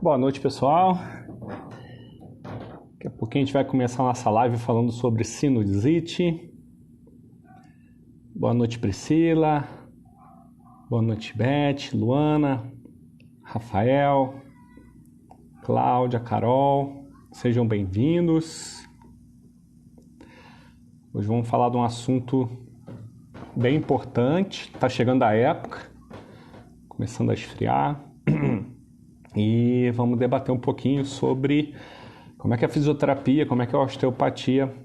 Boa noite, pessoal. Daqui a pouquinho a gente vai começar a nossa live falando sobre sinusite. Boa noite, Priscila. Boa noite, Beth, Luana, Rafael, Cláudia, Carol. Sejam bem-vindos. Hoje vamos falar de um assunto bem importante. Está chegando a época, começando a esfriar. E vamos debater um pouquinho sobre como é que a fisioterapia, como é que a osteopatia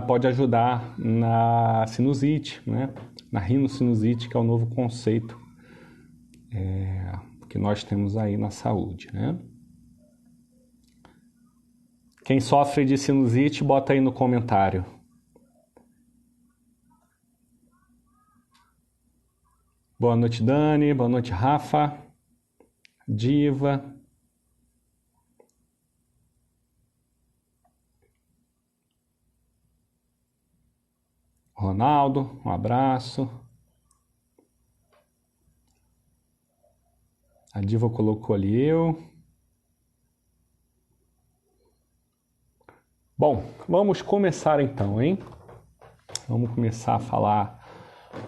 pode ajudar na sinusite, né? Na rinocinusite, que é o novo conceito que nós temos aí na saúde, né? Quem sofre de sinusite, bota aí no comentário. Boa noite, Dani. Boa noite, Rafa. Diva. Ronaldo, um abraço. A Diva colocou ali eu. Bom, vamos começar então, hein? Vamos começar a falar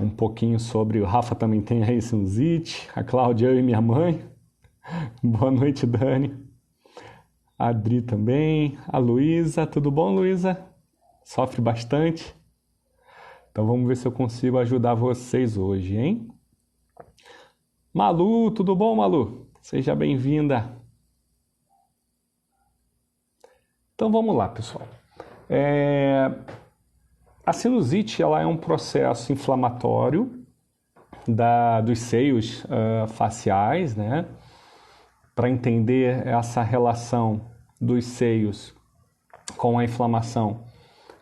um pouquinho sobre... O Rafa também tem aí sinusite. A Cláudia, eu e minha mãe. Boa noite, Dani. A Adri também. A Luísa. Tudo bom, Luísa? Sofre bastante? Então vamos ver se eu consigo ajudar vocês hoje, hein? Malu, tudo bom, Malu? Seja bem-vinda. Então vamos lá, pessoal. A sinusite ela é um processo inflamatório dos seios faciais, né? Para entender essa relação dos seios com a inflamação,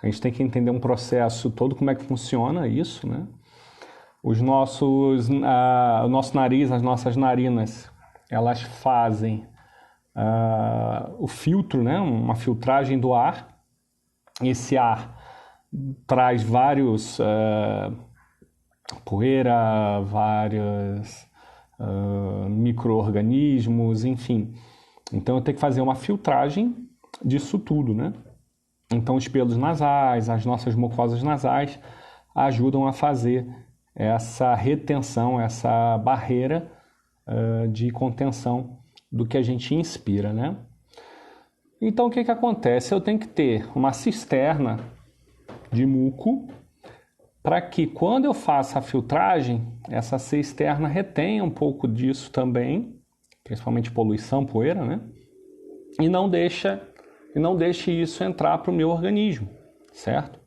a gente tem que entender um processo todo, como é que funciona isso, né? O nosso nariz, as nossas narinas, elas fazem o filtro, né? Uma filtragem do ar. Esse ar traz vários poeira, vários micro-organismos, enfim. Então eu tenho que fazer uma filtragem disso tudo, né? Então os pelos nasais, as nossas mucosas nasais ajudam a fazer essa retenção, essa barreira de contenção do que a gente inspira, né? Então o que acontece? Eu tenho que ter uma cisterna de muco para que quando eu faça a filtragem, essa cisterna retenha um pouco disso também, principalmente poluição, poeira, né? E não deixe isso entrar para o meu organismo, certo?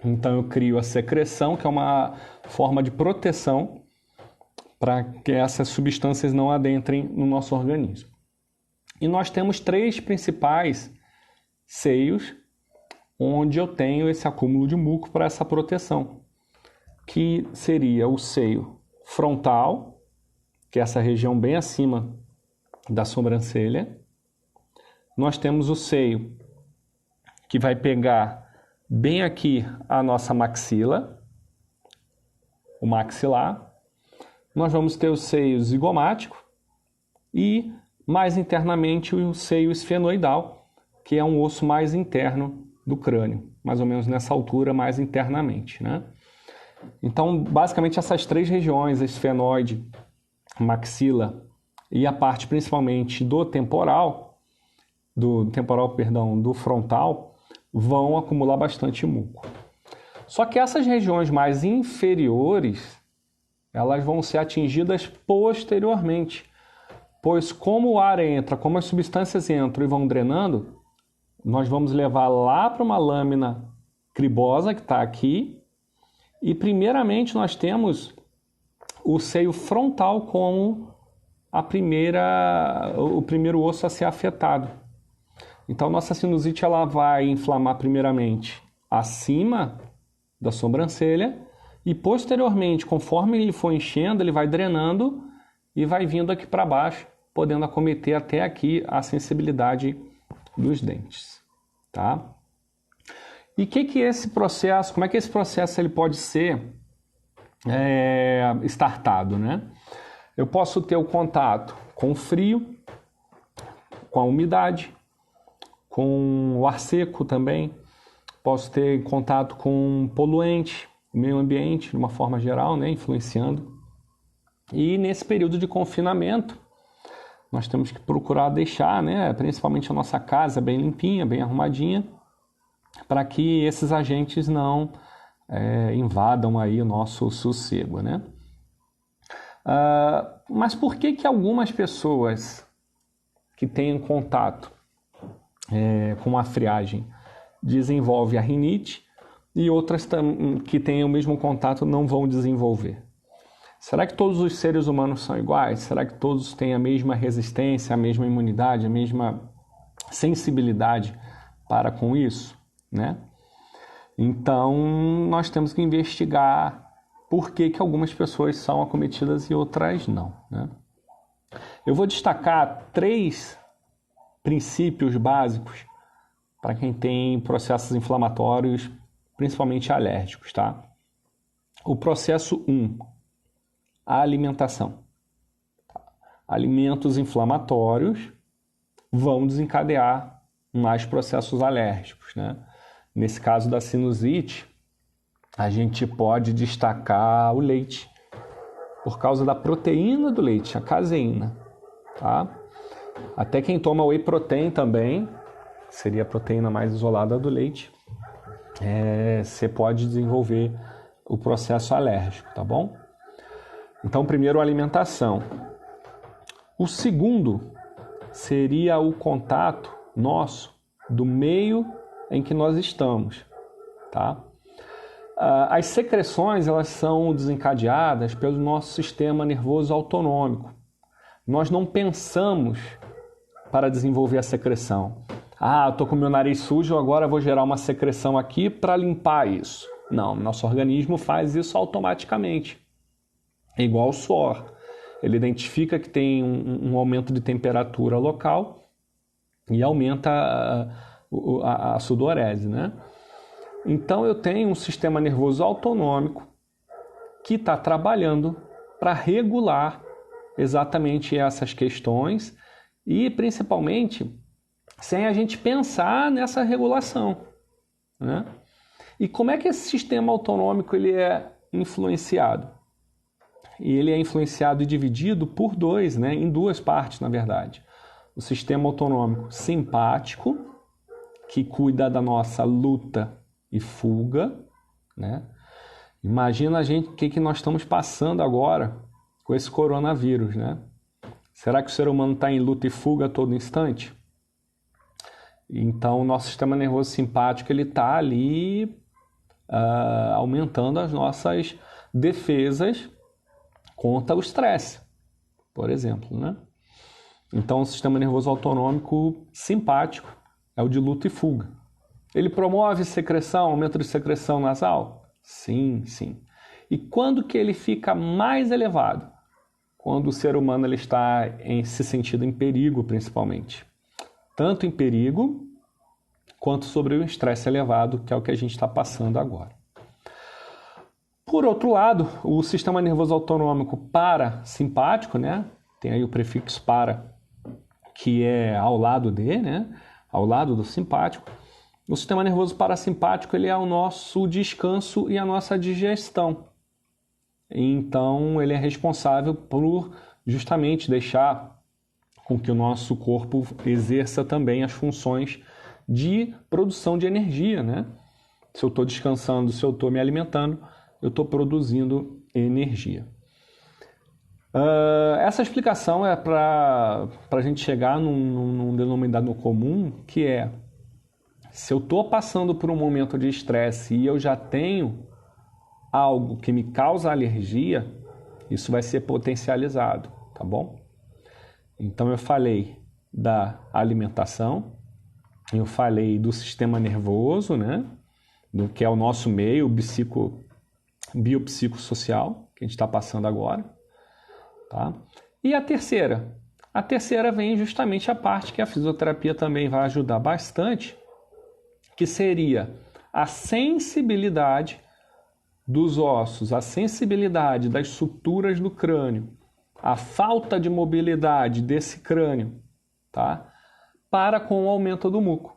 Então eu crio a secreção, que é uma forma de proteção para que essas substâncias não adentrem no nosso organismo. E nós temos 3 principais seios onde eu tenho esse acúmulo de muco para essa proteção, que seria o seio frontal, que é essa região bem acima da sobrancelha. Nós temos o seio que vai pegar bem aqui a nossa maxila, o maxilar. Nós vamos ter o seio zigomático e, mais internamente, o seio esfenoidal, que é um osso mais interno do crânio, mais ou menos nessa altura, mais internamente, né? Então, basicamente, essas 3 regiões, esfenoide, maxila e a parte principalmente do frontal, vão acumular bastante muco. Só que essas regiões mais inferiores, elas vão ser atingidas posteriormente, pois como o ar entra, como as substâncias entram e vão drenando, nós vamos levar lá para uma lâmina cribosa que está aqui, e primeiramente nós temos o seio frontal como o primeiro osso a ser afetado. Então nossa sinusite ela vai inflamar primeiramente acima da sobrancelha e posteriormente, conforme ele for enchendo, ele vai drenando e vai vindo aqui para baixo, podendo acometer até aqui a sensibilidade dos dentes, tá? E como é que esse processo ele pode ser startado, né? Eu posso ter o contato com frio, com a umidade, com o ar seco também. Posso ter contato com poluente, o meio ambiente, de uma forma geral, né, influenciando. E nesse período de confinamento, nós temos que procurar deixar, né, principalmente a nossa casa bem limpinha, bem arrumadinha, para que esses agentes não invadam aí o nosso sossego, né? Mas por que algumas pessoas que têm contato com a friagem desenvolvem a rinite e outras que têm o mesmo contato não vão desenvolver? Será que todos os seres humanos são iguais? Será que todos têm a mesma resistência, a mesma imunidade, a mesma sensibilidade para com isso, né? Então, nós temos que investigar por que algumas pessoas são acometidas e outras não, né? Eu vou destacar 3 princípios básicos para quem tem processos inflamatórios, principalmente alérgicos, tá? O processo 1, a alimentação. Alimentos inflamatórios vão desencadear mais processos alérgicos, né? Nesse caso da sinusite, a gente pode destacar o leite, por causa da proteína do leite, a caseína, tá? Até quem toma whey protein também, seria a proteína mais isolada do leite, você pode desenvolver o processo alérgico, tá bom? Então, primeiro, a alimentação. O segundo seria o contato nosso do meio em que nós estamos, tá? As secreções, elas são desencadeadas pelo nosso sistema nervoso autonômico. Nós não pensamos para desenvolver a secreção. Eu estou com meu nariz sujo, agora vou gerar uma secreção aqui para limpar isso. Não, nosso organismo faz isso automaticamente. É igual ao suor. Ele identifica que tem um aumento de temperatura local e aumenta a sudorese, né? Então eu tenho um sistema nervoso autonômico que está trabalhando para regular exatamente essas questões e principalmente sem a gente pensar nessa regulação, né? E como é que esse sistema autonômico ele é influenciado? E ele é influenciado e dividido por 2, né? Em 2 partes, na verdade. O sistema autonômico simpático, que cuida da nossa luta e fuga, né? Imagina a gente o que nós estamos passando agora com esse coronavírus, né? Será que o ser humano está em luta e fuga a todo instante? Então, o nosso sistema nervoso simpático ele está ali aumentando as nossas defesas contra o estresse, por exemplo, né? Então, o sistema nervoso autonômico simpático é o de luta e fuga. Ele promove secreção, aumento de secreção nasal? Sim, sim. E quando que ele fica mais elevado? Quando o ser humano ele está se sentindo em perigo, principalmente. Tanto em perigo, quanto sobre o estresse elevado, que é o que a gente está passando agora. Por outro lado, o sistema nervoso autonômico parasimpático, né? Tem aí o prefixo para, que é ao lado de, né? Ao lado do simpático. O sistema nervoso parasimpático ele é o nosso descanso e a nossa digestão. Então, ele é responsável por justamente deixar com que o nosso corpo exerça também as funções de produção de energia, né? Se eu estou descansando, se eu estou me alimentando, eu estou produzindo energia. Essa explicação é para a gente chegar num denominador comum, que é, se eu estou passando por um momento de estresse e eu já tenho algo que me causa alergia, isso vai ser potencializado, tá bom? Então eu falei da alimentação, eu falei do sistema nervoso, né? Do que é o nosso meio biopsicossocial, que a gente está passando agora, tá? E a terceira? A terceira vem justamente a parte que a fisioterapia também vai ajudar bastante, que seria a sensibilidade dos ossos, a sensibilidade das suturas do crânio, a falta de mobilidade desse crânio, tá? para com o aumento do muco.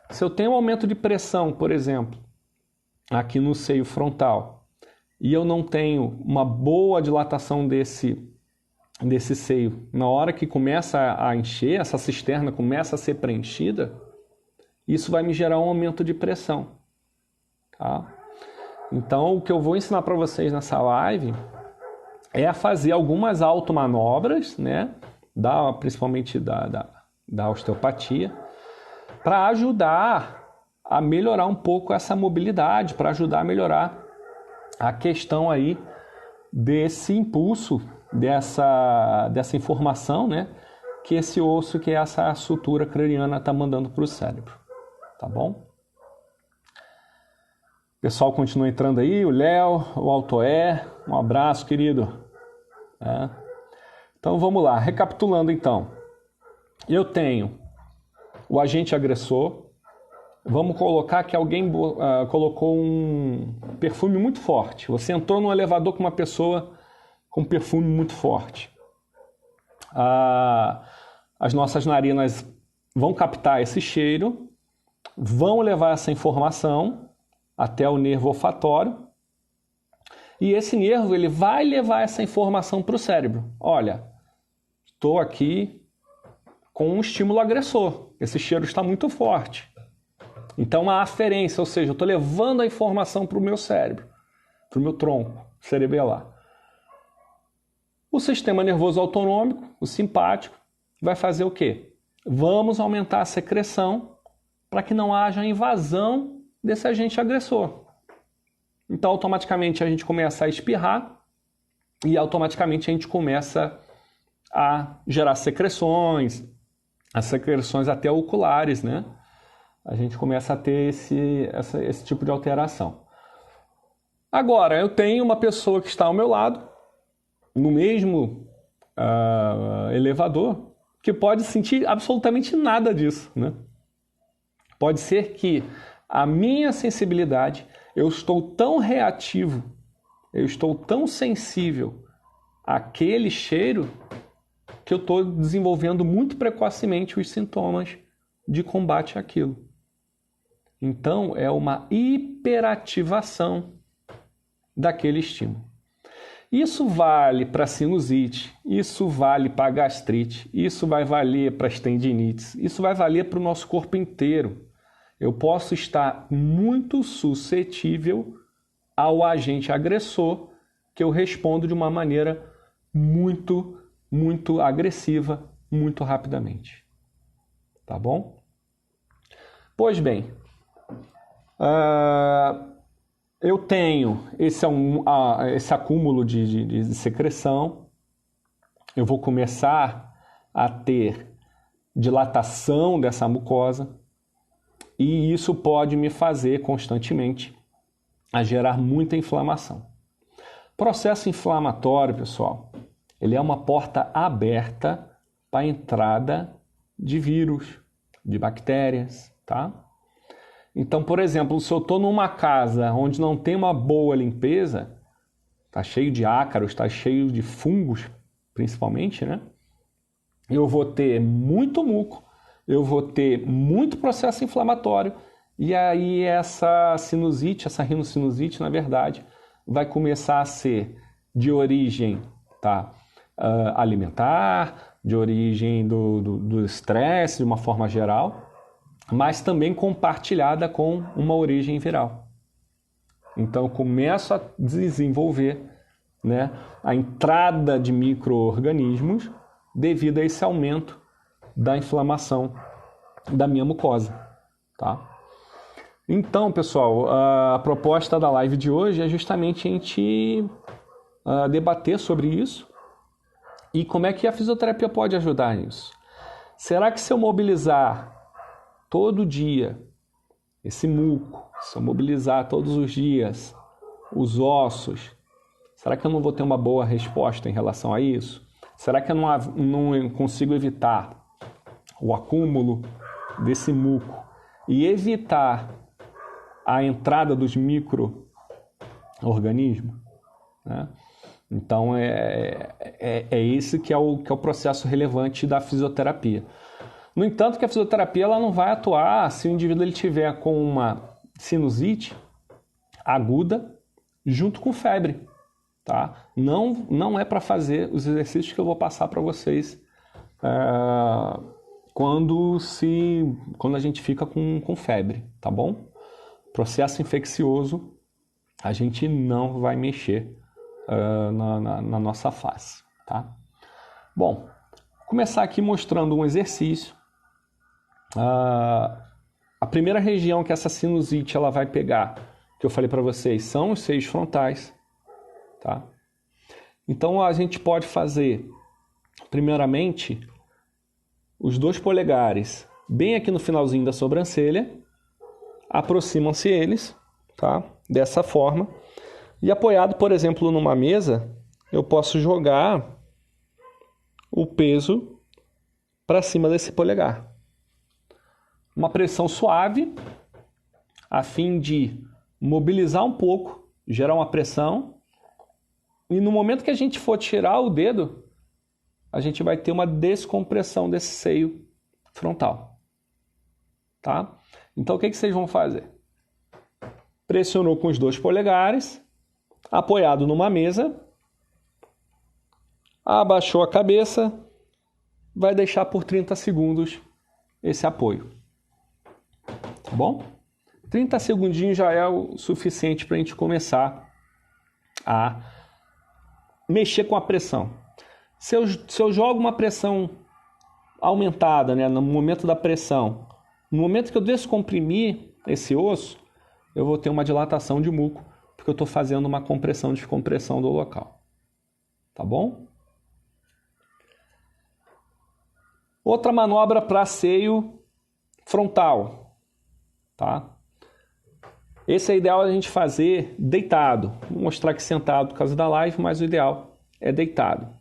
Se eu tenho um aumento de pressão, por exemplo, aqui no seio frontal, e eu não tenho uma boa dilatação desse seio, na hora que começa a encher, essa cisterna começa a ser preenchida, isso vai me gerar um aumento de pressão. Tá? Então, o que eu vou ensinar para vocês nessa live é a fazer algumas automanobras, né? Principalmente da osteopatia, para ajudar a melhorar um pouco essa mobilidade, para ajudar a melhorar a questão aí desse impulso, dessa informação, né? Que esse osso, que essa sutura craniana está mandando para o cérebro. Tá bom? O pessoal continua entrando aí, o Léo, o Altoé, um abraço, querido. Então vamos lá, recapitulando então. Eu tenho o agente agressor. Vamos colocar que alguém colocou um perfume muito forte. Você entrou no elevador com uma pessoa com perfume muito forte. As nossas narinas vão captar esse cheiro, vão levar essa informação até o nervo olfatório, e esse nervo ele vai levar essa informação para o cérebro. Olha, estou aqui com um estímulo agressor, esse cheiro está muito forte. Então, a aferência, ou seja, eu estou levando a informação para o meu cérebro, para o meu tronco cerebelar. O sistema nervoso autonômico, o simpático, vai fazer o quê? Vamos aumentar a secreção para que não haja invasão desse agente agressor. Então, automaticamente, a gente começa a espirrar e automaticamente a gente começa a gerar secreções, as secreções até oculares, né? A gente começa a ter esse tipo de alteração. Agora, eu tenho uma pessoa que está ao meu lado, no mesmo elevador, que pode sentir absolutamente nada disso, né? Pode ser que a minha sensibilidade, eu estou tão reativo, eu estou tão sensível àquele cheiro, que eu estou desenvolvendo muito precocemente os sintomas de combate àquilo. Então, é uma hiperativação daquele estímulo. Isso vale para sinusite, isso vale para gastrite, isso vai valer para as tendinites, isso vai valer para o nosso corpo inteiro. Eu posso estar muito suscetível ao agente agressor, que eu respondo de uma maneira muito agressiva, muito rapidamente. Tá bom? Pois bem, eu tenho esse acúmulo de secreção, eu vou começar a ter dilatação dessa mucosa, e isso pode me fazer constantemente a gerar muita inflamação. Processo inflamatório, pessoal, ele é uma porta aberta para a entrada de vírus, de bactérias, tá? Então, por exemplo, se eu estou numa casa onde não tem uma boa limpeza, está cheio de ácaros, está cheio de fungos, principalmente, né? Eu vou ter muito muco, eu vou ter muito processo inflamatório, e aí essa sinusite, essa rinocinusite, na verdade, vai começar a ser de origem alimentar, de origem do estresse, de uma forma geral, mas também compartilhada com uma origem viral. Então, eu começo a desenvolver, né, a entrada de micro-organismos devido a esse aumento da inflamação da minha mucosa. Tá? Então, pessoal, a proposta da live de hoje é justamente a gente debater sobre isso e como é que a fisioterapia pode ajudar nisso. Será que se eu mobilizar todo dia esse muco, se eu mobilizar todos os dias os ossos, será que eu não vou ter uma boa resposta em relação a isso? Será que eu não consigo evitar o acúmulo desse muco e evitar a entrada dos micro-organismos? Né? Então, é esse que é o processo relevante da fisioterapia. No entanto, que a fisioterapia ela não vai atuar se o indivíduo ele tiver com uma sinusite aguda junto com febre, tá? Não é para fazer os exercícios que eu vou passar para vocês quando a gente fica com febre, tá bom? Processo infeccioso, a gente não vai mexer na nossa face, tá? Bom, vou começar aqui mostrando um exercício. A primeira região que essa sinusite ela vai pegar, que eu falei para vocês, são os seios frontais, tá? Então a gente pode fazer, primeiramente, os 2 polegares bem aqui no finalzinho da sobrancelha, aproximam-se eles, tá? Dessa forma. E apoiado, por exemplo, numa mesa, eu posso jogar o peso para cima desse polegar. Uma pressão suave, a fim de mobilizar um pouco, gerar uma pressão. E no momento que a gente for tirar o dedo, a gente vai ter uma descompressão desse seio frontal. Tá? Então, o que vocês vão fazer? Pressionou com os 2 polegares, apoiado numa mesa, abaixou a cabeça, vai deixar por 30 segundos esse apoio. Tá bom? 30 segundinhos já é o suficiente para a gente começar a mexer com a pressão. Se eu jogo uma pressão aumentada, né, no momento da pressão, no momento que eu descomprimir esse osso, eu vou ter uma dilatação de muco, porque eu estou fazendo uma compressão e descompressão do local. Tá bom? Outra manobra para seio frontal. Tá? Esse é ideal a gente fazer deitado. Vou mostrar aqui sentado por causa da live, mas o ideal é deitado.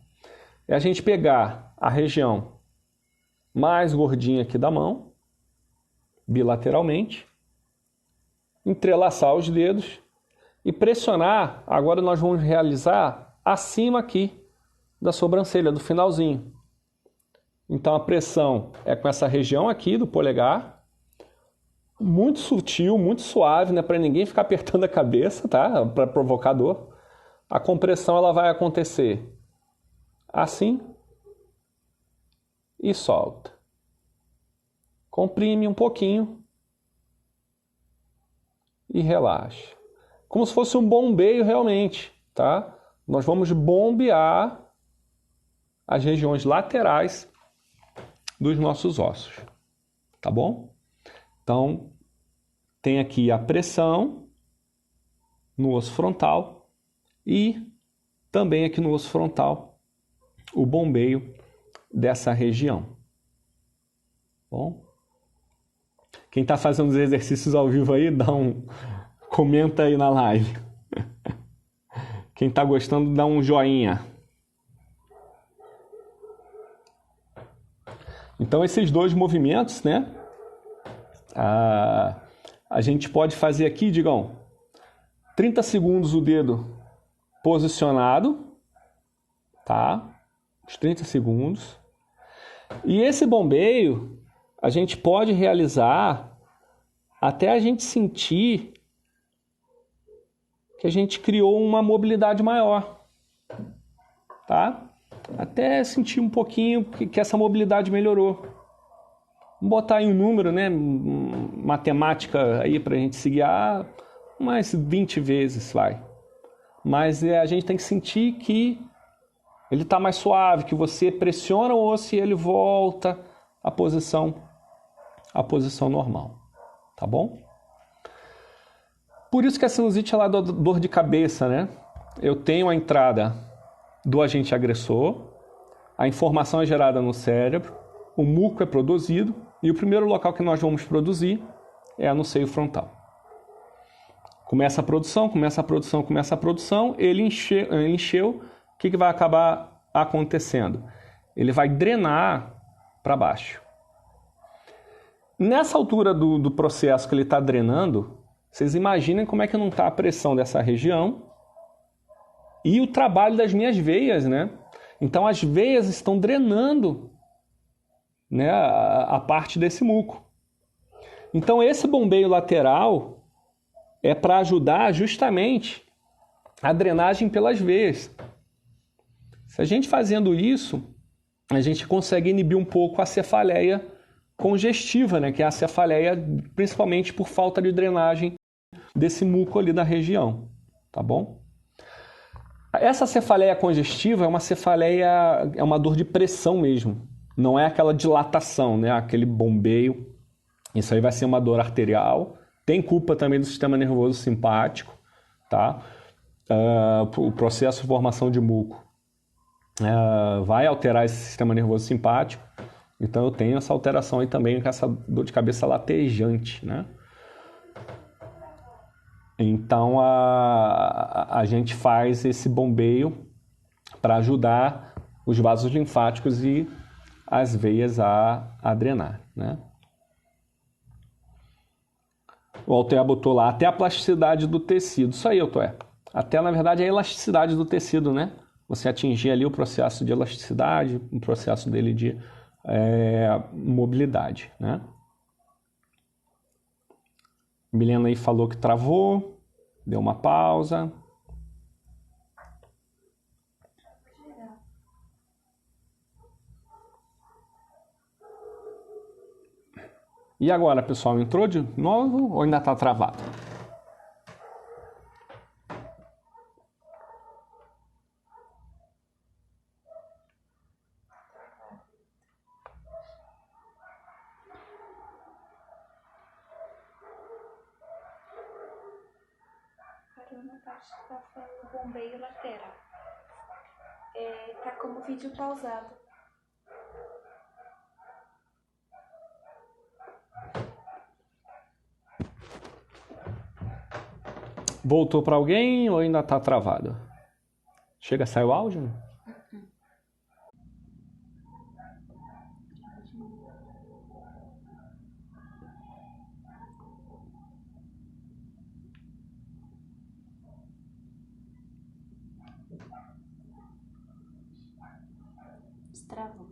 É a gente pegar a região mais gordinha aqui da mão, bilateralmente, entrelaçar os dedos e pressionar. Agora nós vamos realizar acima aqui da sobrancelha, do finalzinho. Então a pressão é com essa região aqui do polegar, muito sutil, muito suave, né, para ninguém ficar apertando a cabeça, tá? Para provocar dor. A compressão ela vai acontecer assim e solta. Comprime um pouquinho e relaxa. Como se fosse um bombeio realmente, tá? Nós vamos bombear as regiões laterais dos nossos ossos, tá bom? Então, tem aqui a pressão no osso frontal e também aqui no osso frontal o bombeio dessa região. Bom? Quem está fazendo os exercícios ao vivo aí, comenta aí na live. Quem está gostando, dá um joinha. Então, esses 2 movimentos, né? A gente pode fazer aqui, digam, 30 segundos o dedo posicionado, tá? Os 30 segundos. E esse bombeio a gente pode realizar até a gente sentir que a gente criou uma mobilidade maior, tá? Até sentir um pouquinho que essa mobilidade melhorou. Vamos botar aí um número, né? Matemática aí para a gente se guiar, umas 20 vezes vai. Mas a gente tem que sentir que ele está mais suave, que você pressiona o osso e ele volta à posição normal. Tá bom? Por isso que a sinusite ela dá dor de cabeça, né? Eu tenho a entrada do agente agressor, a informação é gerada no cérebro, o muco é produzido e o primeiro local que nós vamos produzir é no seio frontal. Começa a produção, ele encheu, o que vai acabar acontecendo? Ele vai drenar para baixo. Nessa altura do processo que ele está drenando, vocês imaginem como é que não está a pressão dessa região e o trabalho das minhas veias, né? Então as veias estão drenando né, a parte desse muco. Então, esse bombeio lateral é para ajudar justamente a drenagem pelas veias. Se a gente fazendo isso, a gente consegue inibir um pouco a cefaleia congestiva, né, que é a cefaleia principalmente por falta de drenagem desse muco ali da região, tá bom? Essa cefaleia congestiva é uma cefaleia, é uma dor de pressão mesmo, não é aquela dilatação, né, aquele bombeio. Isso aí vai ser uma dor arterial, tem culpa também do sistema nervoso simpático, tá? O processo de formação de muco vai alterar esse sistema nervoso simpático, então eu tenho essa alteração aí também com essa dor de cabeça latejante, né? Então a gente faz esse bombeio para ajudar os vasos linfáticos e as veias a drenar, né? O Altoé botou lá até a plasticidade do tecido. Isso aí, Altoé. Até, na verdade, a elasticidade do tecido, né? Você atingir ali o processo de elasticidade, o processo dele de mobilidade, né? Milena aí falou que travou, deu uma pausa. E agora, pessoal, entrou de novo ou ainda está travado? Carona, tá falando do bombeio lateral. Tá como vídeo pausado. Voltou para alguém ou ainda está travado? Chega, sai o áudio? Destravou.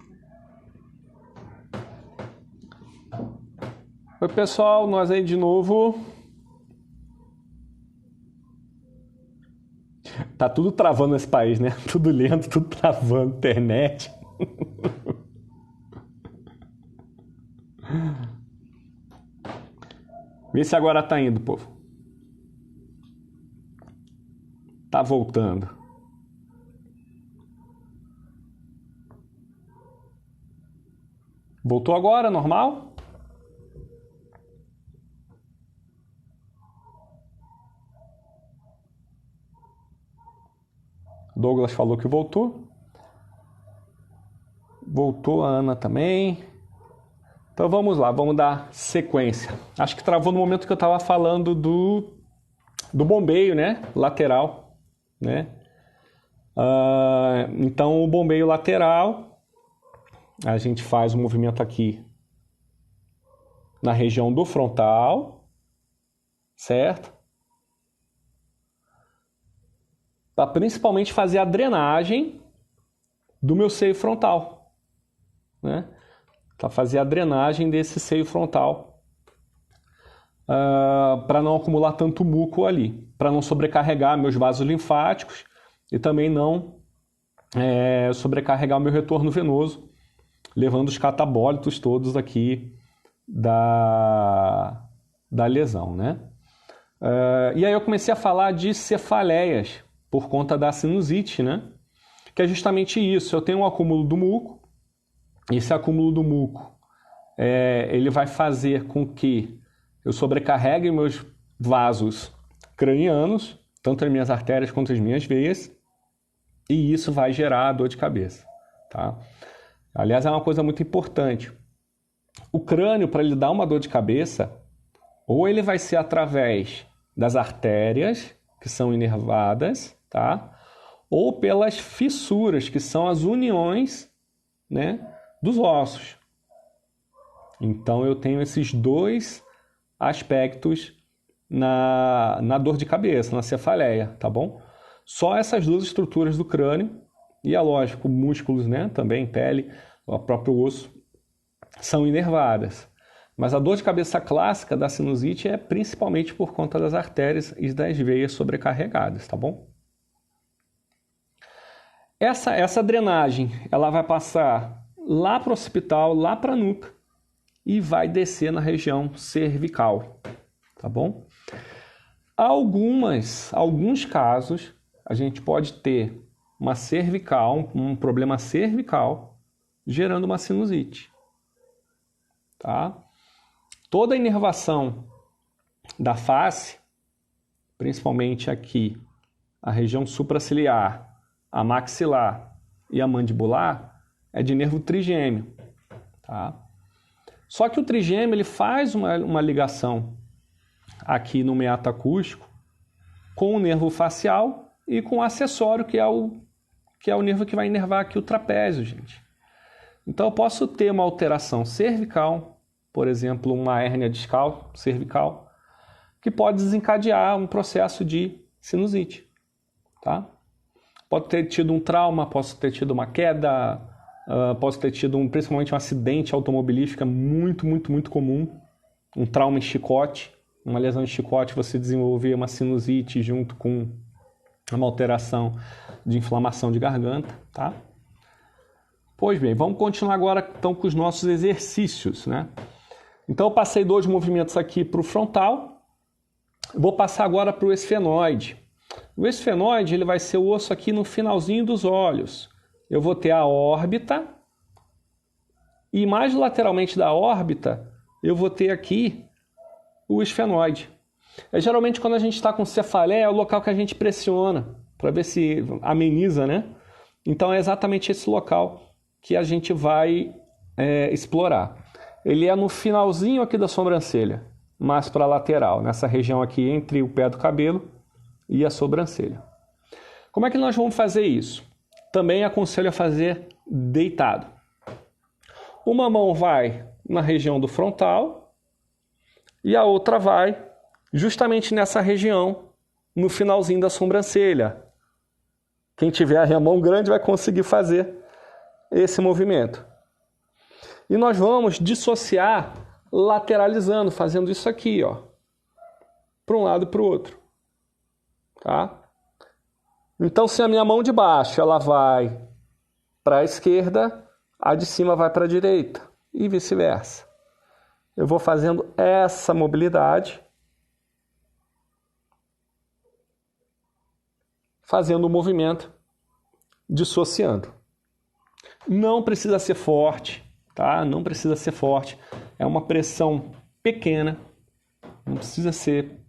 Oi, pessoal, nós aí de novo. Tá tudo travando nesse país, né? Tudo lento, tudo travando, internet. Vê se agora tá indo, povo. Tá voltando. Voltou agora, normal? Douglas falou que voltou. Voltou a Ana também. Então vamos lá, vamos dar sequência. Acho que travou no momento que eu estava falando do bombeio, né? Lateral, né? Então o bombeio lateral, a gente faz um movimento aqui na região do frontal, certo? Para principalmente fazer a drenagem do meu seio frontal, né? Para fazer a drenagem desse seio frontal, para não acumular tanto muco ali, para não sobrecarregar meus vasos linfáticos e também não sobrecarregar o meu retorno venoso, levando os catabólitos todos aqui da lesão, né? E aí eu comecei a falar de cefaleias, por conta da sinusite, né? Que é justamente isso, eu tenho um acúmulo do muco, esse acúmulo do muco, ele vai fazer com que eu sobrecarregue meus vasos cranianos, tanto as minhas artérias quanto as minhas veias, e isso vai gerar dor de cabeça, tá? Aliás, é uma coisa muito importante. O crânio, para ele dar uma dor de cabeça, ou ele vai ser através das artérias, que são inervadas, tá? Ou pelas fissuras, que são as uniões, né, dos ossos. Então, eu tenho esses dois aspectos na dor de cabeça, na cefaleia, tá bom? Só essas duas estruturas do crânio, e é lógico, músculos, né, também, pele, o próprio osso, são inervadas. Mas a dor de cabeça clássica da sinusite é principalmente por conta das artérias e das veias sobrecarregadas, tá bom? Essa drenagem, ela vai passar lá para o occipital, lá para a nuca e vai descer na região cervical, tá bom? Alguns casos, a gente pode ter uma cervical, um problema cervical, gerando uma sinusite, tá? Toda a inervação da face, principalmente aqui, a região supraciliar, a maxilar e a mandibular, é de nervo trigêmeo, tá? Só que o trigêmeo ele faz uma ligação aqui no meato acústico com o nervo facial e com o acessório, que é o nervo que vai inervar aqui o trapézio, gente. Então eu posso ter uma alteração cervical, por exemplo, uma hérnia discal cervical, que pode desencadear um processo de sinusite, tá? Pode ter tido um trauma, posso ter tido uma queda, posso ter tido principalmente um acidente automobilístico muito, muito, muito comum, um trauma em chicote, uma lesão em chicote, você desenvolver uma sinusite junto com uma alteração de inflamação de garganta, tá? Pois bem, vamos continuar agora então com os nossos exercícios, né? Então eu passei 2 movimentos aqui para o frontal, vou passar agora para o esfenoide. O esfenoide ele vai ser o osso aqui no finalzinho dos olhos. Eu vou ter a órbita e mais lateralmente da órbita eu vou ter aqui o esfenoide. Geralmente quando a gente está com cefaleia é o local que a gente pressiona para ver se ameniza, né? Então é exatamente esse local que a gente vai explorar. Ele é no finalzinho aqui da sobrancelha, mais para a lateral, nessa região aqui entre o pé do cabelo e a sobrancelha. Como é que nós vamos fazer isso? Também aconselho a fazer deitado. Uma mão vai na região do frontal e a outra vai justamente nessa região, no finalzinho da sobrancelha. Quem tiver a mão grande vai conseguir fazer esse movimento. E nós vamos dissociar lateralizando, fazendo isso aqui, ó, para um lado e para o outro, tá? Então, se a minha mão de baixo ela vai para a esquerda, a de cima vai para a direita e vice-versa. Eu vou fazendo essa mobilidade, fazendo o movimento, dissociando. Não precisa ser forte, tá? Não precisa ser forte. É uma pressão pequena. Não precisa ser,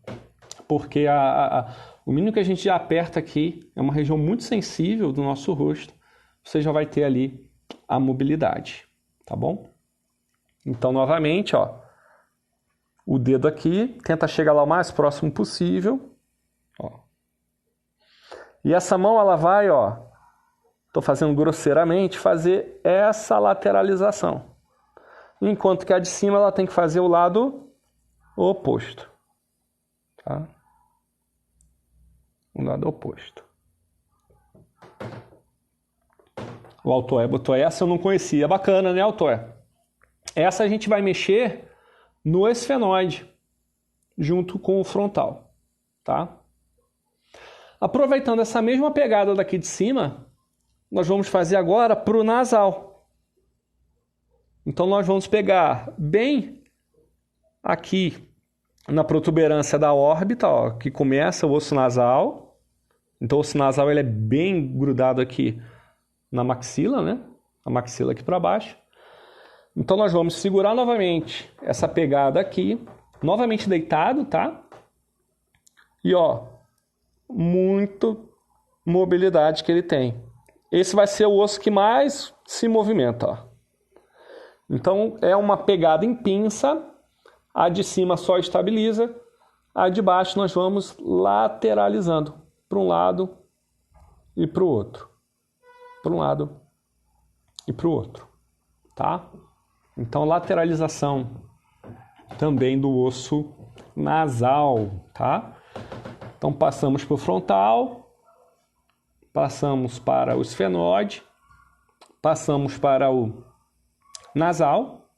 porque o mínimo que a gente já aperta aqui é uma região muito sensível do nosso rosto. Você já vai ter ali a mobilidade, tá bom? Então, novamente, ó, o dedo aqui, tenta chegar lá o mais próximo possível, ó. E essa mão, ela vai, ó, tô fazendo grosseiramente, fazer essa lateralização. Enquanto que a de cima, ela tem que fazer o lado oposto, tá? O lado oposto. O Altoé botou essa, eu não conhecia. Bacana, né, Altoé? Essa a gente vai mexer no esfenoide, junto com o frontal, tá? Aproveitando essa mesma pegada daqui de cima, nós vamos fazer agora para o nasal. Então, nós vamos pegar bem aqui na protuberância da órbita, ó, que começa o osso nasal. Então, o osso nasal ele é bem grudado aqui na maxila, né? A maxila aqui para baixo. Então, nós vamos segurar novamente essa pegada aqui, novamente deitado, tá? E, ó, muito mobilidade que ele tem. Esse vai ser o osso que mais se movimenta, ó. Então, é uma pegada em pinça, a de cima só estabiliza, a de baixo nós vamos lateralizando para um lado e para o outro. Para um lado e para o outro, tá? Então, lateralização também do osso nasal, tá? Então, passamos para o frontal, passamos para o esfenoide, passamos para o nasal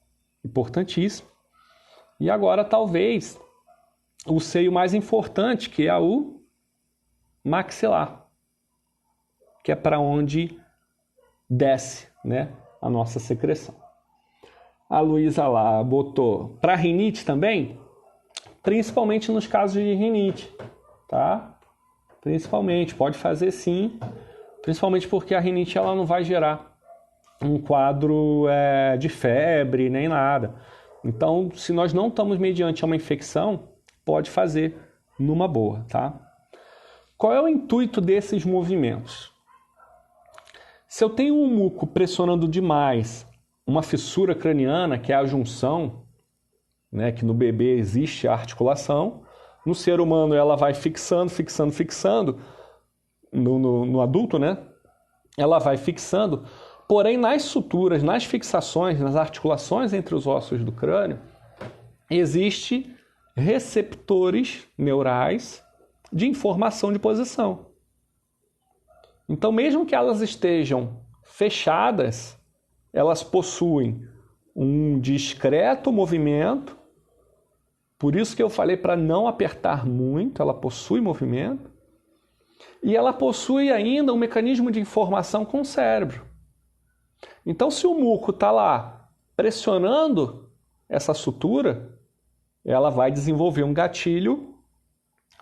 Importantíssimo. E agora, talvez, o seio mais importante, que é o maxilar, que é para onde desce, né, a nossa secreção. A Luísa lá botou para rinite também, principalmente nos casos de rinite, tá? Principalmente, pode fazer sim, principalmente porque a rinite ela não vai gerar um quadro de febre nem nada. Então, se nós não estamos mediante uma infecção, pode fazer numa boa, tá? Qual é o intuito desses movimentos? Se eu tenho um muco pressionando demais uma fissura craniana, que é a junção, né, que no bebê existe a articulação, no ser humano ela vai fixando, no adulto, né, ela vai fixando, porém nas suturas, nas fixações, nas articulações entre os ossos do crânio, existe receptores neurais de informação de posição. Então, mesmo que elas estejam fechadas, elas possuem um discreto movimento, por isso que eu falei para não apertar muito, ela possui movimento, e ela possui ainda um mecanismo de informação com o cérebro. Então, se o muco está lá pressionando essa sutura, ela vai desenvolver um gatilho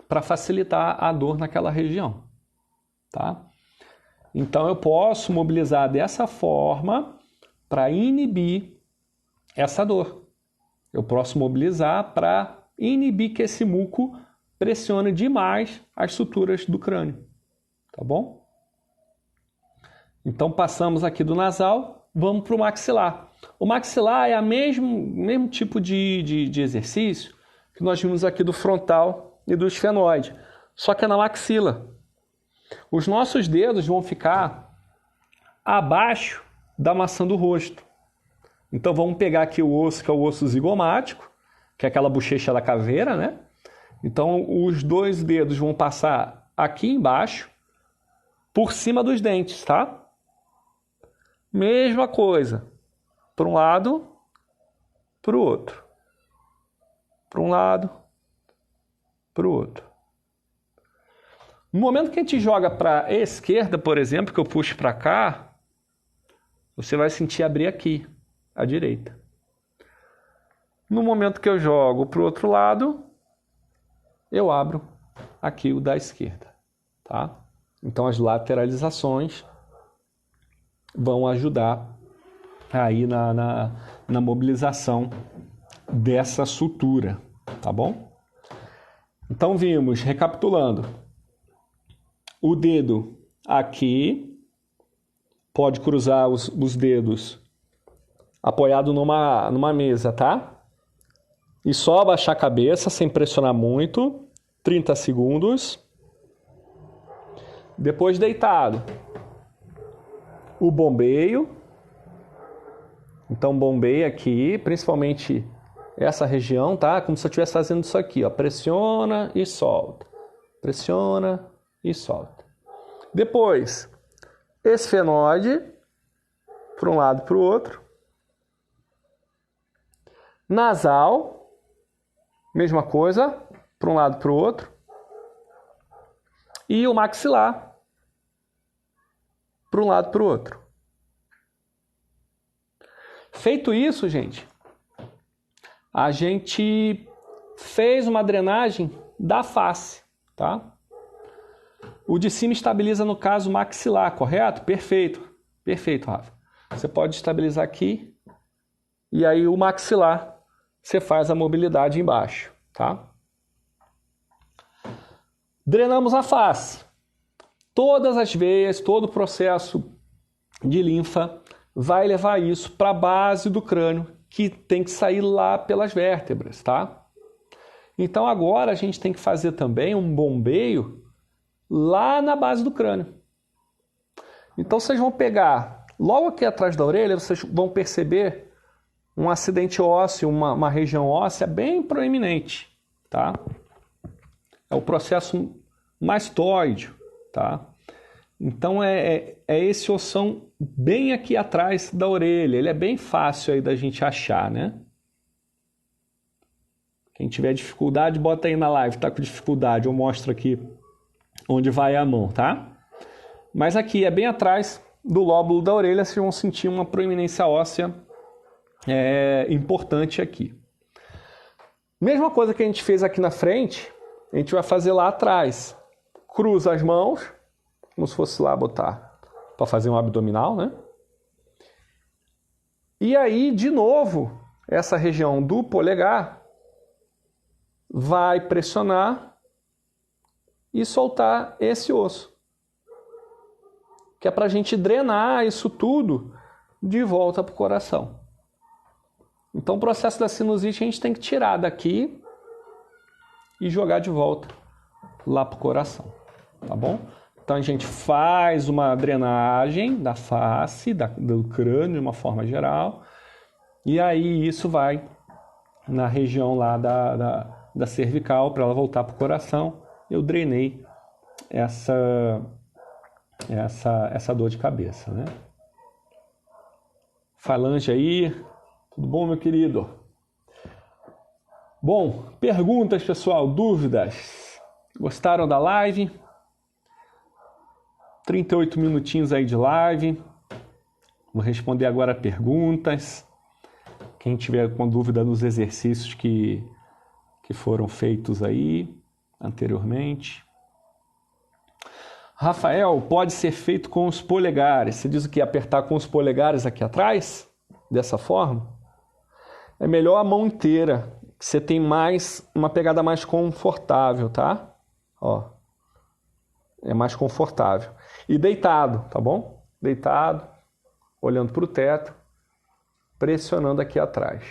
para facilitar a dor naquela região, tá? Então, eu posso mobilizar dessa forma para inibir essa dor. Eu posso mobilizar para inibir que esse muco pressione demais as suturas do crânio, tá bom? Então, passamos aqui do nasal, vamos para o maxilar. O maxilar é o mesmo tipo de exercício que nós vimos aqui do frontal e do esfenoide, só que é na maxila. Os nossos dedos vão ficar abaixo da maçã do rosto. Então vamos pegar aqui o osso, que é o osso zigomático, que é aquela bochecha da caveira, né? Então os dois dedos vão passar aqui embaixo, por cima dos dentes, tá? Mesma coisa, para um lado, para o outro. Para um lado, para o outro. No momento que a gente joga para a esquerda, por exemplo, que eu puxo para cá, você vai sentir abrir aqui, à direita. No momento que eu jogo para o outro lado, eu abro aqui o da esquerda, tá? Então as lateralizações vão ajudar aí na mobilização dessa sutura, tá bom? Então vimos, recapitulando, o dedo aqui, pode cruzar os dedos apoiado numa mesa, tá? E só abaixar a cabeça sem pressionar muito, 30 segundos. Depois deitado, o bombeio. Então bombeia aqui, principalmente essa região, tá? Como se eu estivesse fazendo isso aqui, ó. Pressiona e solta. Pressiona e solta. Depois, esfenoide, para um lado e para o outro. Nasal, mesma coisa, para um lado e para o outro. E o maxilar, para um lado e para o outro. Feito isso, gente, a gente fez uma drenagem da face, tá? O de cima estabiliza, no caso, maxilar, correto? Perfeito. Perfeito, Rafa. Você pode estabilizar aqui e aí o maxilar você faz a mobilidade embaixo, tá? Drenamos a face. Todas as veias, todo o processo de linfa vai levar isso para a base do crânio, que tem que sair lá pelas vértebras, tá? Então agora a gente tem que fazer também um bombeio lá na base do crânio. Então vocês vão pegar, logo aqui atrás da orelha, vocês vão perceber um acidente ósseo, uma região óssea bem proeminente, tá? É o processo mastoide, tá? Então é esse ossão bem aqui atrás da orelha. Ele é bem fácil aí da gente achar, né? Quem tiver dificuldade, bota aí na live. Tá com dificuldade, eu mostro aqui onde vai a mão, tá? Mas aqui é bem atrás do lóbulo da orelha, vocês vão sentir uma proeminência óssea importante aqui. Mesma coisa que a gente fez aqui na frente, a gente vai fazer lá atrás. Cruza as mãos, como se fosse lá botar para fazer um abdominal, né? E aí, de novo, essa região do polegar vai pressionar e soltar esse osso, que é para a gente drenar isso tudo de volta para o coração. Então, o processo da sinusite a gente tem que tirar daqui e jogar de volta lá para o coração, tá bom? Então, a gente faz uma drenagem da face, do crânio de uma forma geral, e aí isso vai na região lá da cervical para ela voltar para o coração. Eu drenei essa dor de cabeça, né? Falange aí, tudo bom, meu querido? Bom, perguntas, pessoal, dúvidas? Gostaram da live? 38 minutinhos aí de live. Vou responder agora perguntas. Quem tiver com dúvida nos exercícios que foram feitos aí anteriormente. Rafael, pode ser feito com os polegares. Você diz o que? Apertar com os polegares aqui atrás? Dessa forma? É melhor a mão inteira. Você tem uma pegada mais confortável, tá? Ó. É mais confortável. E deitado, tá bom? Deitado, olhando para o teto, pressionando aqui atrás.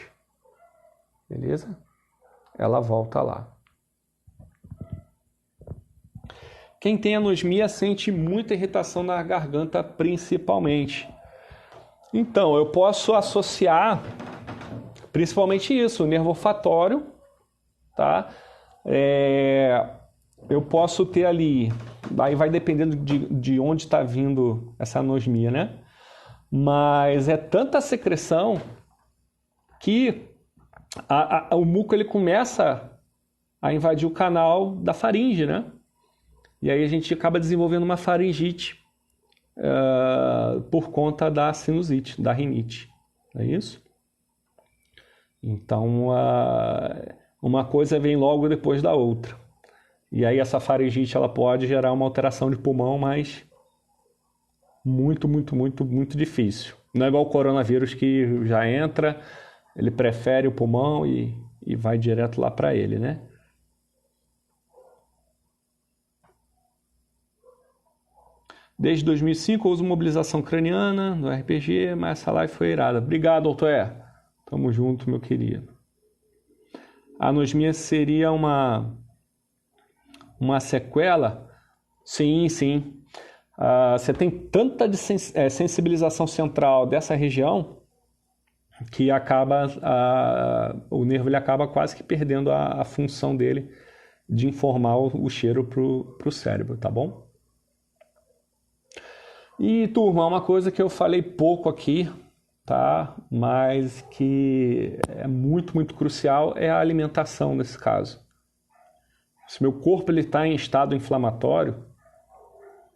Beleza? Ela volta lá. Quem tem anosmia sente muita irritação na garganta, principalmente. Então, eu posso associar principalmente isso, o nervo olfatório, tá? Eu posso ter ali, daí vai dependendo de onde está vindo essa anosmia, né? Mas é tanta secreção que o muco ele começa a invadir o canal da faringe, né? E aí a gente acaba desenvolvendo uma faringite por conta da sinusite, da rinite, não é isso? Então, uma coisa vem logo depois da outra. E aí essa faringite ela pode gerar uma alteração de pulmão, mas muito, muito, muito, muito difícil. Não é igual o coronavírus que já entra, ele prefere o pulmão e vai direto lá para ele, né? Desde 2005 eu uso mobilização craniana no RPG, mas essa live foi irada. Obrigado, doutor. Tamo junto, meu querido. A anosmia seria uma sequela? Sim, sim. Você tem tanta sensibilização central dessa região que o nervo ele acaba quase que perdendo a função dele de informar o cheiro para o cérebro, tá bom? E, turma, uma coisa que eu falei pouco aqui, tá? Mas que é muito, muito crucial é a alimentação nesse caso. Se meu corpo está em estado inflamatório,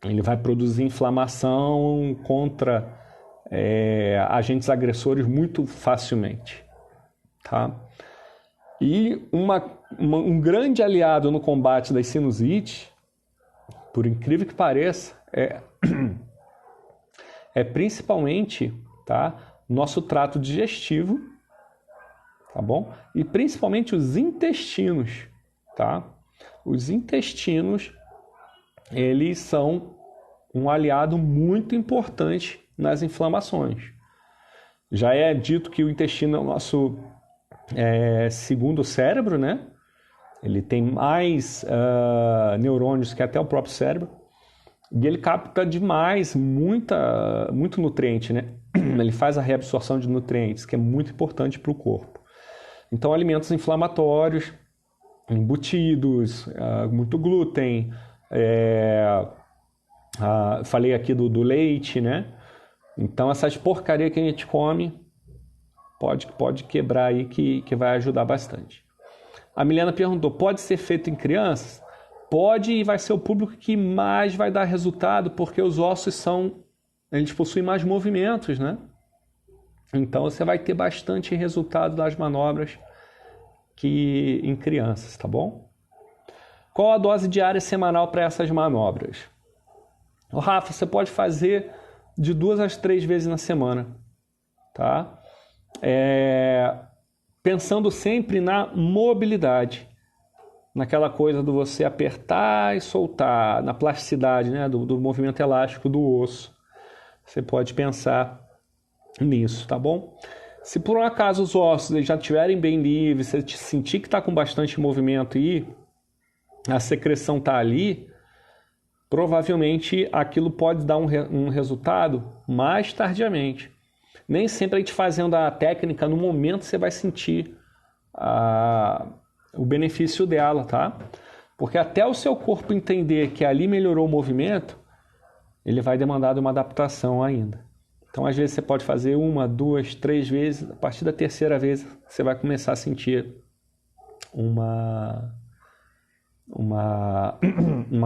ele vai produzir inflamação contra agentes agressores muito facilmente, tá? E um grande aliado no combate das sinusites, por incrível que pareça, é principalmente, tá, nosso trato digestivo, tá bom? E principalmente os intestinos, tá? Os intestinos, eles são um aliado muito importante nas inflamações. Já é dito que o intestino é o nosso segundo cérebro, né? Ele tem mais neurônios que até o próprio cérebro. E ele capta demais muito nutriente, né? Ele faz a reabsorção de nutrientes, que é muito importante para o corpo. Então, alimentos inflamatórios, embutidos, muito glúten, falei aqui do leite, né? Então, essas porcarias que a gente come pode quebrar aí que vai ajudar bastante. A Milena perguntou, pode ser feito em crianças? Pode, e vai ser o público que mais vai dar resultado, porque os ossos eles possuem mais movimentos, né? Então você vai ter bastante resultado das manobras que em crianças, tá bom? Qual a dose diária semanal para essas manobras? Rafa, você pode fazer de 2 a 3 vezes na semana, tá? Pensando sempre na mobilidade, naquela coisa do você apertar e soltar, na plasticidade, né, do movimento elástico do osso. Você pode pensar nisso, tá bom? Se por um acaso os ossos já estiverem bem livres, você sentir que está com bastante movimento e a secreção está ali, provavelmente aquilo pode dar um resultado mais tardiamente. Nem sempre a gente fazendo a técnica, no momento você vai sentir o benefício dela, tá? Porque até o seu corpo entender que ali melhorou o movimento, ele vai demandar de uma adaptação ainda. Então, às vezes, você pode fazer 1, 2, 3 vezes. A partir da terceira vez, você vai começar a sentir uma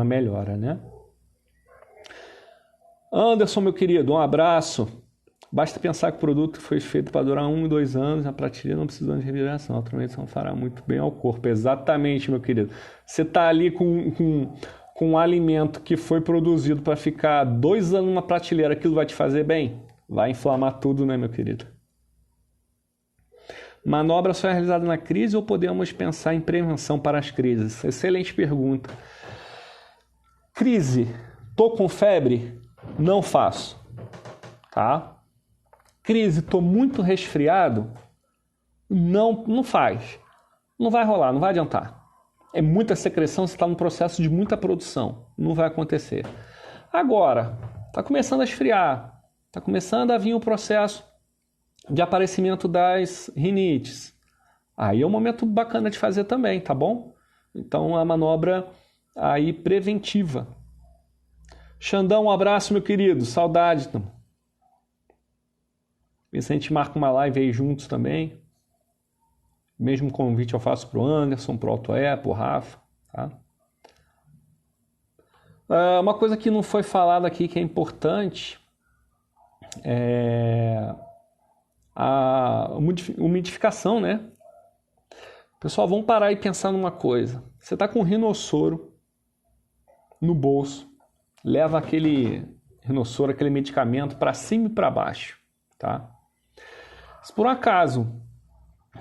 melhora, né? Anderson, meu querido, um abraço. Basta pensar que o produto foi feito para durar 1 e 2 anos, na prateleira não precisando de reviração. A automatização fará muito bem ao corpo. Exatamente, meu querido. Você está ali com um alimento que foi produzido para ficar 2 anos numa prateleira, aquilo vai te fazer bem? Vai inflamar tudo, né, meu querido? Manobra só é realizada na crise ou podemos pensar em prevenção para as crises? Excelente pergunta. Crise. Tô com febre? Não faço. Tá? Crise, tô muito resfriado? Não faz. Não vai rolar, não vai adiantar. É muita secreção, você está no processo de muita produção. Não vai acontecer. Agora, está começando a esfriar. Está começando a vir o processo de aparecimento das rinites. Aí é um momento bacana de fazer também, tá bom? Então, a manobra aí preventiva. Xandão, um abraço, meu querido. Saudade. Vê se a gente marca uma live aí juntos também. Mesmo convite eu faço pro Anderson, pro Altoé, pro Rafa, tá? Uma coisa que não foi falada aqui que é importante é a umidificação, né? Pessoal, vamos parar e pensar numa coisa. Você está com um rinossoro no bolso, leva aquele rinossoro, aquele medicamento para cima e para baixo, tá? Se por acaso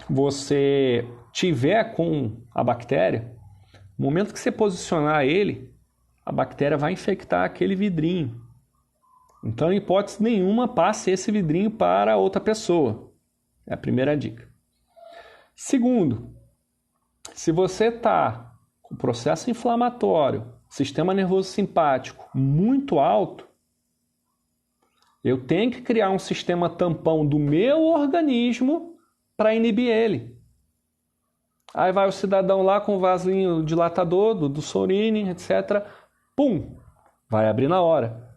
você tiver com a bactéria, no momento que você posicionar ele, a bactéria vai infectar aquele vidrinho. Então, em hipótese nenhuma, passe esse vidrinho para outra pessoa. É a primeira dica. Segundo, se você está com processo inflamatório, sistema nervoso simpático muito alto, eu tenho que criar um sistema tampão do meu organismo para inibir ele. Aí vai o cidadão lá com o vasinho dilatador, do Sorine, etc. Pum! Vai abrir na hora.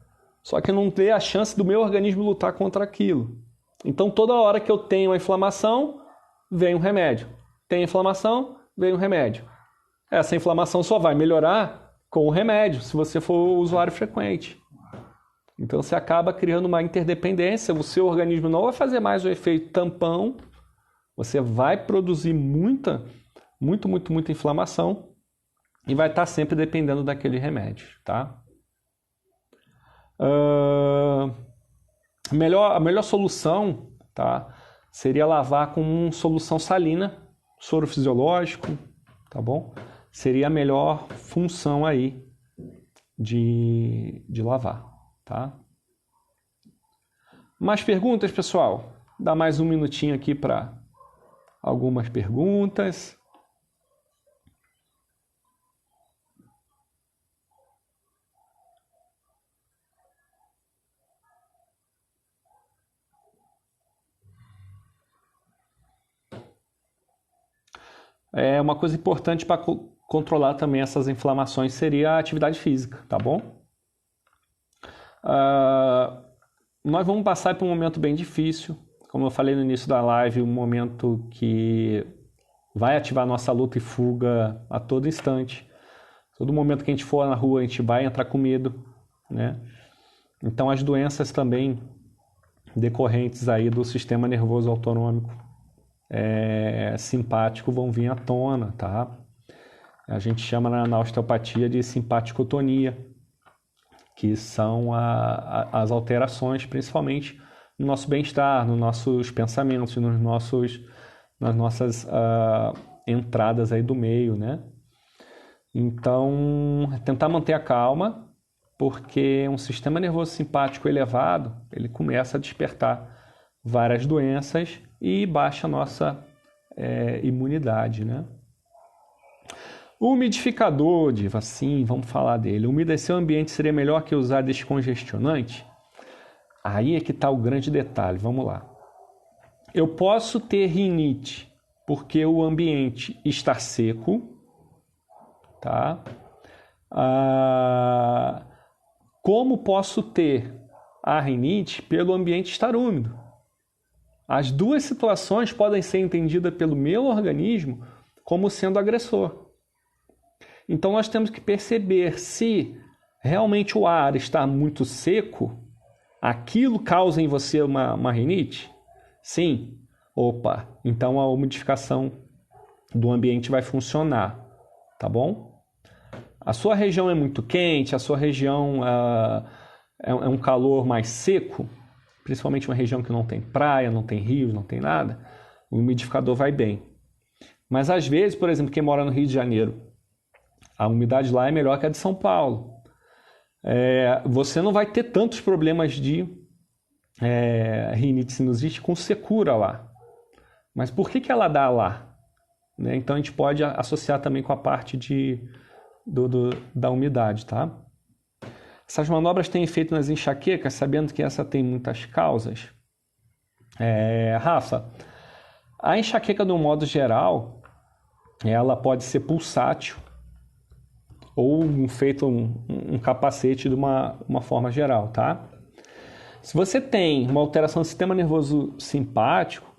Só que não tem a chance do meu organismo lutar contra aquilo. Então, toda hora que eu tenho a inflamação, vem um remédio. Tem inflamação, vem um remédio. Essa inflamação só vai melhorar com o remédio, se você for usuário frequente. Então, você acaba criando uma interdependência. O seu organismo não vai fazer mais o efeito tampão. Você vai produzir muita inflamação e vai estar sempre dependendo daquele remédio, tá? A melhor solução, tá, seria lavar com solução salina, soro fisiológico, tá bom? Seria a melhor função aí de lavar, tá? Mais perguntas, pessoal? Dá mais um minutinho aqui para algumas perguntas. Uma coisa importante para controlar também essas inflamações seria a atividade física, tá bom? Nós vamos passar por um momento bem difícil, como eu falei no início da live, um momento que vai ativar nossa luta e fuga a todo instante. Todo momento que a gente for na rua, a gente vai entrar com medo, né? Então, as doenças também decorrentes aí do sistema nervoso autonômico simpático vão vir à tona, tá? A gente chama na osteopatia de simpaticotonia, que são as alterações, principalmente no nosso bem-estar, nos nossos pensamentos, nas nossas entradas aí do meio, né? Então, tentar manter a calma, porque um sistema nervoso simpático elevado, ele começa a despertar várias doenças e baixa a nossa imunidade, né? O umidificador, Diva, sim, vamos falar dele. Umedecer o ambiente seria melhor que usar descongestionante? Aí é que está o grande detalhe, vamos lá. Eu posso ter rinite porque o ambiente está seco, tá? Como posso ter a rinite pelo ambiente estar úmido? As duas situações podem ser entendidas pelo meu organismo como sendo agressor. Então, nós temos que perceber se realmente o ar está muito seco, aquilo causa em você uma rinite? Sim. Opa, então a umidificação do ambiente vai funcionar, tá bom? A sua região é muito quente, a sua região é um calor mais seco, principalmente uma região que não tem praia, não tem rios, não tem nada, o umidificador vai bem. Mas às vezes, por exemplo, quem mora no Rio de Janeiro, a umidade lá é melhor que a de São Paulo. Você não vai ter tantos problemas de rinite sinusite com secura lá. Mas por que ela dá lá? Né? Então a gente pode associar também com a parte da umidade, tá? Essas manobras têm efeito nas enxaquecas, sabendo que essa tem muitas causas. Rafa, a enxaqueca, de um modo geral, ela pode ser pulsátil ou feito um capacete de uma forma geral, tá? Se você tem uma alteração do sistema nervoso simpático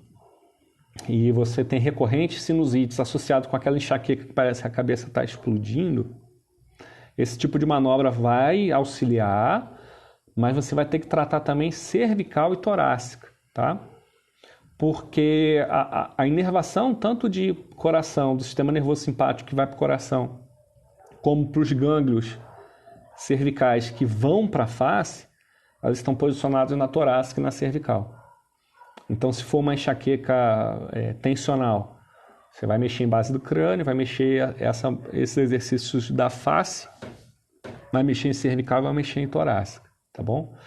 e você tem recorrentes sinusites associado com aquela enxaqueca que parece que a cabeça está explodindo, esse tipo de manobra vai auxiliar, mas você vai ter que tratar também cervical e torácica, tá? Porque a inervação tanto de coração, do sistema nervoso simpático que vai para o coração, como para os gânglios cervicais que vão para a face, elas estão posicionadas na torácica e na cervical. Então, se for uma enxaqueca tensional, você vai mexer em base do crânio, vai mexer esses exercícios da face, vai mexer em cervical e vai mexer em torácica, tá bom?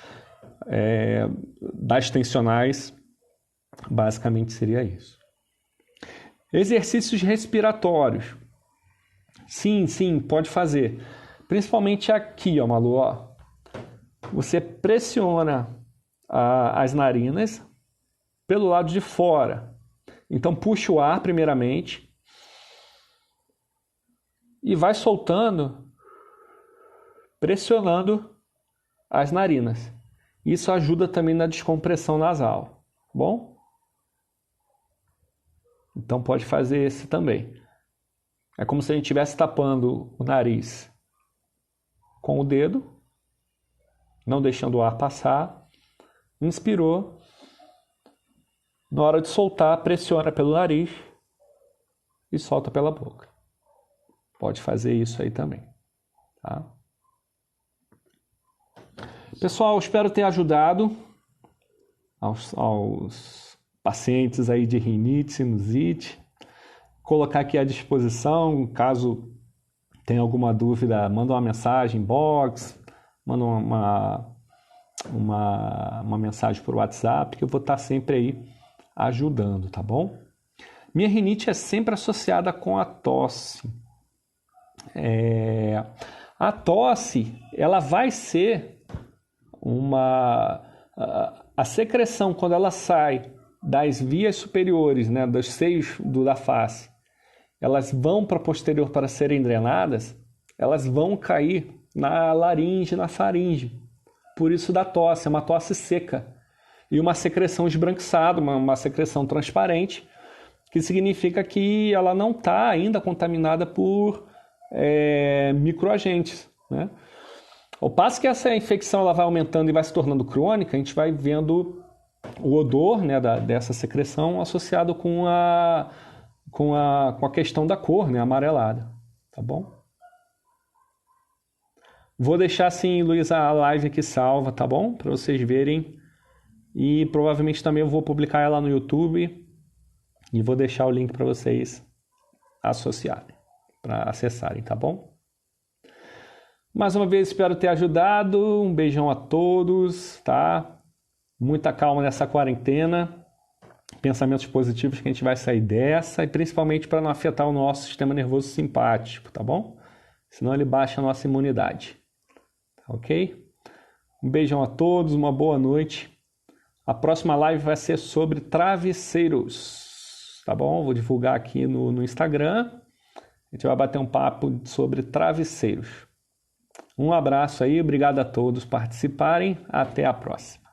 Das tensionais, basicamente seria isso. Exercícios respiratórios. Sim, pode fazer. Principalmente aqui, ó, Malu, ó. Você pressiona as narinas pelo lado de fora. Então, puxa o ar primeiramente e vai soltando, pressionando as narinas. Isso ajuda também na descompressão nasal, bom? Então, pode fazer esse também. É como se a gente estivesse tapando o nariz com o dedo, não deixando o ar passar. Inspirou. Na hora de soltar, pressiona pelo nariz e solta pela boca. Pode fazer isso aí também, tá? Pessoal, espero ter ajudado aos pacientes aí de rinite, sinusite. Colocar aqui à disposição, caso tenha alguma dúvida, manda uma mensagem, inbox, manda uma mensagem por WhatsApp, que eu vou estar sempre aí ajudando, tá bom? Minha rinite é sempre associada com a tosse. A tosse, ela vai ser a secreção, quando ela sai das vias superiores, né, dos seios da face, elas vão para posterior para serem drenadas, elas vão cair na laringe, na faringe. Por isso da tosse, é uma tosse seca. E uma secreção esbranquiçada, uma secreção transparente, que significa que ela não está ainda contaminada por microagentes, né? Ao passo que essa infecção ela vai aumentando e vai se tornando crônica, a gente vai vendo o odor, né, dessa secreção associado com a questão da cor, né, amarelada, tá bom? Vou deixar assim, Luísa, a live aqui salva, tá bom? Para vocês verem. E provavelmente também eu vou publicar ela no YouTube e vou deixar o link para vocês associarem, para acessarem, tá bom? Mais uma vez, espero ter ajudado. Um beijão a todos, tá? Muita calma nessa quarentena. Pensamentos positivos que a gente vai sair dessa e principalmente para não afetar o nosso sistema nervoso simpático, tá bom? Senão ele baixa a nossa imunidade, tá ok? Um beijão a todos, uma boa noite. A próxima live vai ser sobre travesseiros, tá bom? Vou divulgar aqui no Instagram. A gente vai bater um papo sobre travesseiros. Um abraço aí, obrigado a todos por participarem. Até a próxima.